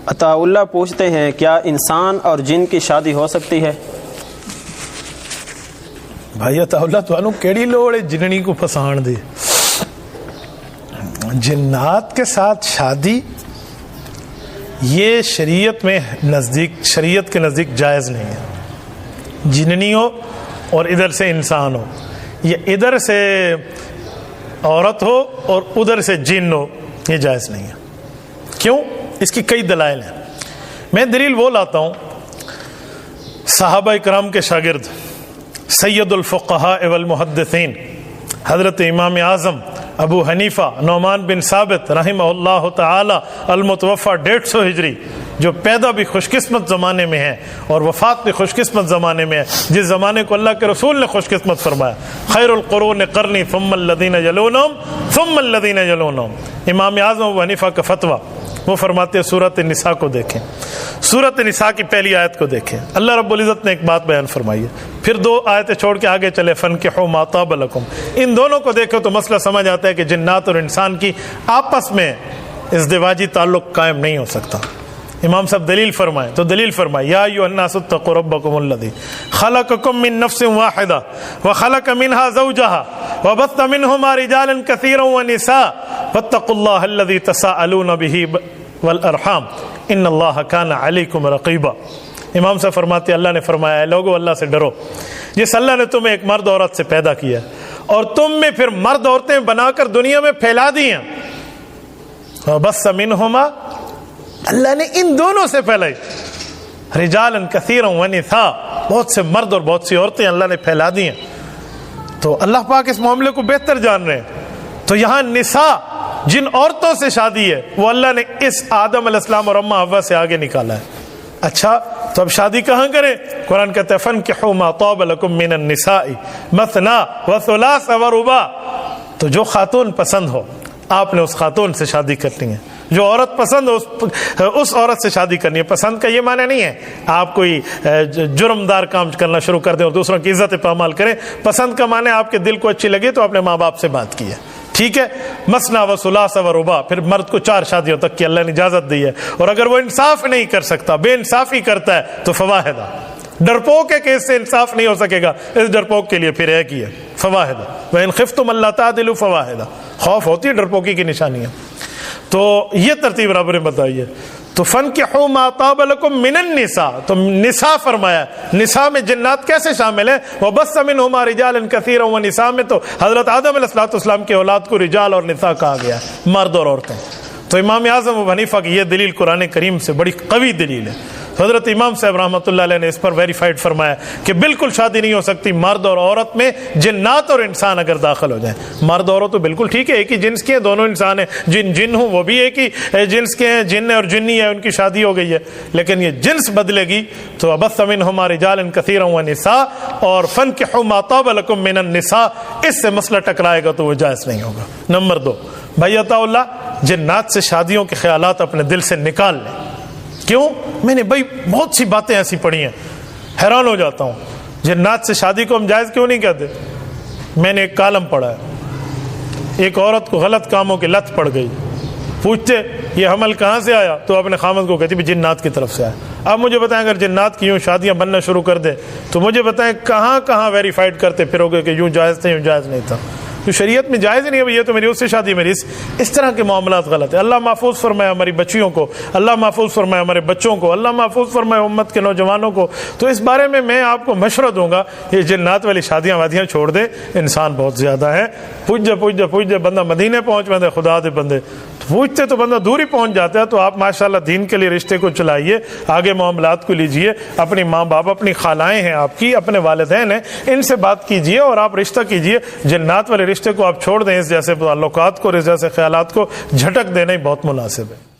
عطا اللہ پوچھتے ہیں کیا انسان اور جن کی شادی ہو سکتی ہے؟ بھائی عطا اللہ تو کیڑی لوڑ ہے جننی کو پسان دے. جنات کے ساتھ شادی یہ شریعت کے نزدیک جائز نہیں ہے. جننی ہو اور ادھر سے انسان ہو، یا ادھر سے عورت ہو اور ادھر سے جن ہو، یہ جائز نہیں ہے. کیوں؟ اس کی کئی دلائل ہیں. میں دلیل وہ لاتا ہوں، صحابہ کرام کے شاگرد سید الفقہاء والمحدثین حضرت امام اعظم ابو حنیفہ نعمان بن ثابت رحمہ اللہ تعالی المتوفی 150 ہجری، جو پیدا بھی خوش قسمت زمانے میں ہے اور وفات بھی خوش قسمت زمانے میں ہے، جس زمانے کو اللہ کے رسول نے خوش قسمت فرمایا، خیر القرون قرنی ثم الذین یلونہم ثم الذین یلونہم. امام اعظم ابو حنیفہ کا فتویٰ، وہ فرماتے ہیں سورۃ النساء کو دیکھیں، سورۃ النساء کی پہلی آیت کو دیکھیں. اللہ رب العزت نے ایک بات بیان فرمائی ہے، پھر 2 آیتیں چھوڑ کے آگے چلے فَانْكِحُوا مَا طَابَ لَكُمْ. ان دونوں کو دیکھو تو مسئلہ سمجھ آتا ہے کہ جنات اور انسان کی آپس میں ازدواجی تعلق قائم نہیں ہو سکتا. امام صاحب دلیل فرمائے تو دلیل فرمائے، یا ایھا الناس اتقوا ربکم الذی خلقکم من نفس واحدہ وخلق منها زوجها وبث منهما رجالا كثيرا ونساء واتقوا الله الذی تساءلون به والارحام ان اللہ کان علیکم رقیبا. امام صاحب فرماتے ہیں اللہ نے فرمایا ہے لوگو اللہ سے ڈرو، جس اللہ نے تمہیں ایک مرد عورت سے پیدا کیا اور تم میں پھر مرد عورتیں بنا کر دنیا میں پھیلا دی ہیں. وبث منہما، اللہ نے ان دونوں سے پھیلائی، رجالا کثیرا ونساء، بہت سے مرد اور بہت سی عورتیں اللہ نے پھیلا دی ہیں. تو اللہ پاک اس معاملے کو بہتر جان رہے ہیں. تو یہاں نساء جن عورتوں سے شادی ہے وہ اللہ نے اس آدم علیہ السلام اور اماں حوا سے آگے نکالا ہے. اچھا تو اب شادی کہاں کریں؟ قرآن کہتا ہے فَانْكِحُوا مَا طَابَ لَكُم مِّنَ النِّسَاءِ مَثْنَىٰ وَثُلَاثَ وَرُبَاعَ. تو جو خاتون پسند ہو آپ نے اس خاتون سے شادی کرنی ہے، جو عورت پسند ہو اس عورت سے شادی کرنی ہے. پسند کا یہ معنی نہیں ہے آپ کوئی جرمدار کام کرنا شروع کر دیں اور دوسروں کی عزت پامال کریں. پسند کا معنی آپ کے دل کو اچھی لگے تو آپ نے ماں باپ سے بات کی ہے، ٹھیک ہے. مثنیٰ و ثلاث و رباع، پھر مرد کو 4 شادیوں تک کی اللہ نے اجازت دی ہے. اور اگر وہ انصاف نہیں کر سکتا، بے انصافی کرتا ہے تو فواحدہ، ڈرپوک ہے کہ اس سے انصاف نہیں ہو سکے گا، اس ڈرپوک کے لیے پھر ایک ہی ہے فواحدہ. وَإِنْ خِفْتُمْ أَلَّا تَعْدِلُوا فَوَاحِدَةً. خوف ہوتی ہے ڈرپوکی کی نشانی ہے. تو یہ ترتیب رب نے بتائی ہے. تو فَانْكِحُوا مَا طَابَ لَكُم مِّنَ النِّسَاء، تو نساء فرمایا. نساء میں جنات کیسے شامل ہے؟ وَبَثَّ مِنْهُمَا رِجَالًا كَثِيرًا وَنِسَاء میں تو حضرت آدم علیہ السلام کے اولاد کو رجال اور نساء کہا گیا ہے، مرد اور عورتیں. تو امام اعظم ابو حنیفہ کی یہ دلیل قرآن کریم سے بڑی قوی دلیل ہے. حضرت امام صاحب رحمۃ اللہ علیہ نے اس پر ویریفائڈ فرمایا کہ بالکل شادی نہیں ہو سکتی مرد اور عورت میں جنات اور انسان اگر داخل ہو جائیں. مرد عورت تو بالکل ٹھیک ہے، ایک ہی جنس کے ہیں، دونوں انسان ہیں. جن ہوں وہ بھی ایک ہی جنس کے ہیں، جن اور جنی ہے، ان کی شادی ہو گئی ہے. لیکن یہ جنس بدلے گی تو وبث منہما رجالا کثیرا ونساء اور فانکحوا ما طاب لکم من النساء، اس سے مسئلہ ٹکرائے گا تو وہ جائز نہیں ہوگا. نمبر 2، بھائی عطا اللہ جنات سے شادیوں کے خیالات اپنے دل سے نکال لیں. کیوں؟ میں نے بھائی بہت سی باتیں ایسی پڑھی ہیں، حیران ہو جاتا ہوں. جنات سے شادی کو ہم جائز کیوں نہیں کہتے؟ میں نے ایک کالم پڑھا ہے، ایک عورت کو غلط کاموں کی لت پڑ گئی. پوچھتے یہ حمل کہاں سے آیا تو اپنے خامد کو کہتی جنات کی طرف سے آیا. اب مجھے بتائیں اگر جنات کی یوں شادیاں بننا شروع کر دے تو مجھے بتائیں کہاں کہاں ویریفائڈ کرتے پھرو گے کہ یوں جائز تھے یوں جائز نہیں تھا. تو شریعت میں جائز ہی نہیں ہے. یہ تو میری اس سے شادی، میری اس طرح کے معاملات غلط ہے. اللہ محفوظ فرمائے ہماری بچیوں کو، اللہ محفوظ فرمائے ہمارے بچوں کو، اللہ محفوظ فرمائے امت کے نوجوانوں کو. تو اس بارے میں آپ کو مشورہ دوں گا، یہ جنات والی شادیاں وادیاں چھوڑ دیں. انسان بہت زیادہ ہے. پوچھتے بندہ مدینے پہنچ بندے خدا دے بندے، پوچھتے تو بندہ دور ہی پہنچ جاتا ہے. تو آپ ماشاءاللہ دین کے لیے رشتے کو چلائیے، آگے معاملات کو لیجئے. اپنی ماں باپ، اپنی خالائیں ہیں آپ کی، اپنے والدین ہیں، ان سے بات کیجئے اور آپ رشتہ کیجئے. جنات والے رشتے کو آپ چھوڑ دیں. اس جیسے تعلقات کو، اس جیسے خیالات کو جھٹک دینا ہی بہت مناسب ہے.